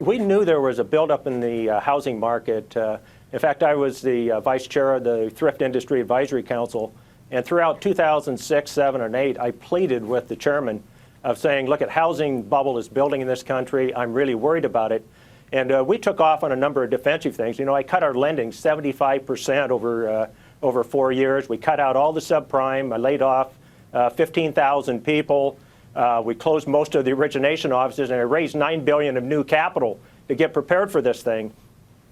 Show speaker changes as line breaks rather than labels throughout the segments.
We knew there was a buildup in the housing market. In fact, I was the vice chair of the Thrift Industry Advisory Council, and throughout 2006, 7, and 8, I pleaded with the chairman of saying, look, at housing bubble is building in this country. I'm really worried about it. And we took off on a number of defensive things. You know, I cut our lending 75% over 4 years. We cut out all the subprime. I laid off 15,000 people. We closed most of the origination offices, and I raised $9 billion of new capital to get prepared for this thing.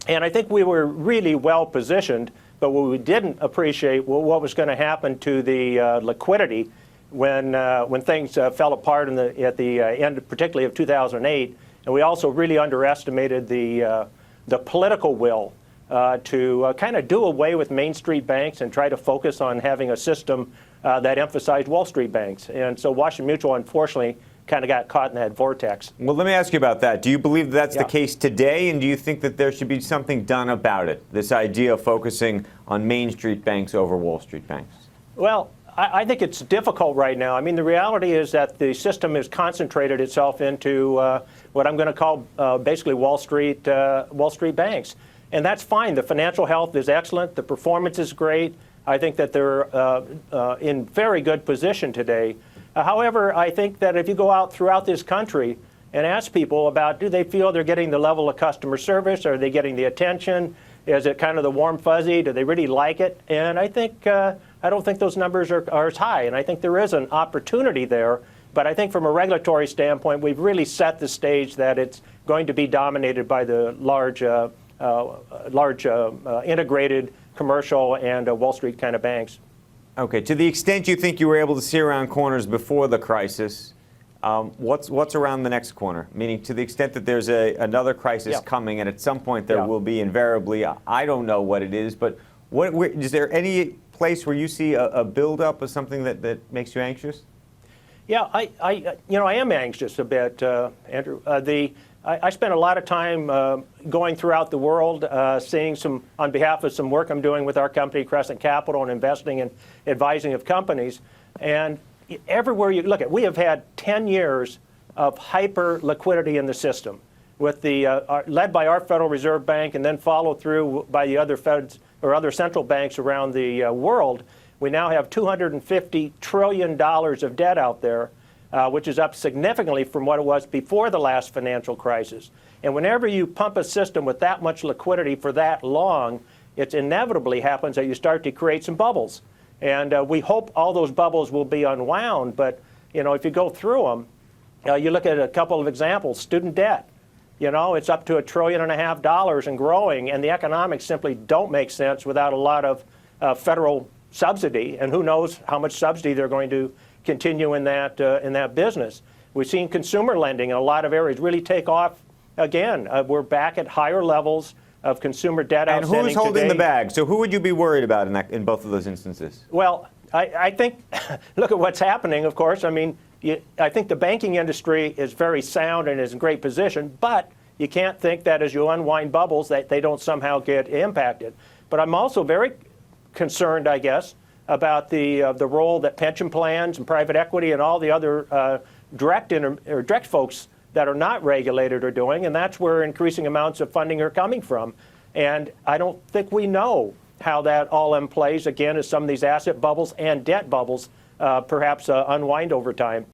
And I think we were really well positioned, but what we didn't appreciate what was going to happen to the liquidity when things fell apart at the end, particularly of 2008. And we also really underestimated the political will to kind of do away with Main Street banks and try to focus on having a system that emphasized Wall Street banks. And so Washington Mutual, unfortunately, kind of got caught in that vortex.
Well, let me ask you about that. Do you believe that's the case today, and do you think that there should be something done about it, this idea of focusing on Main Street banks over Wall Street banks?
Well, I think it's difficult right now. I mean, the reality is that the system has concentrated itself into what I'm going to call basically Wall Street banks. And that's fine. The financial health is excellent. The performance is great. I think that they're in very good position today. However, I think that if you go out throughout this country and ask people about, do they feel they're getting the level of customer service? Are they getting the attention? Is it kind of the warm fuzzy? Do they really like it? And I think I don't think those numbers are as high. And I think there is an opportunity there. But I think from a regulatory standpoint, we've really set the stage that it's going to be dominated by the large integrated commercial and Wall Street kind of banks.
Okay. To the extent you think you were able to see around corners before the crisis, what's around the next corner? Meaning, to the extent that there's another crisis coming, and at some point there will be invariably. I don't know what it is, but is there any place where you see a buildup of something that makes you anxious?
Yeah, I am anxious a bit, Andrew. I spent a lot of time going throughout the world, seeing on behalf of some work I'm doing with our company, Crescent Capital, and investing and advising of companies. And everywhere you look at, we have had 10 years of hyper liquidity in the system, with led by our Federal Reserve Bank and then followed through by the other feds or other central banks around the world. We now have $250 trillion of debt out there, which is up significantly from what it was before the last financial crisis. And whenever you pump a system with that much liquidity for that long, it inevitably happens that you start to create some bubbles. And we hope all those bubbles will be unwound. But, if you go through them, you look at a couple of examples. Student debt, it's up to $1.5 trillion and growing. And the economics simply don't make sense without a lot of federal subsidy. And who knows how much subsidy they're going to continue in that business. We've seen consumer lending in a lot of areas really take off again. We're back at higher levels of consumer debt outstanding.
And who's holding
today.
the bag? So who would you be worried about in both of those instances?
Well, I think, look at what's happening, of course. I mean, I think the banking industry is very sound and is in great position, but you can't think that as you unwind bubbles that they don't somehow get impacted. But I'm also very concerned, I guess, about the role that pension plans and private equity and all the other direct folks that are not regulated are doing, and that's where increasing amounts of funding are coming from. And I don't think we know how that all plays, again, as some of these asset bubbles and debt bubbles perhaps unwind over time.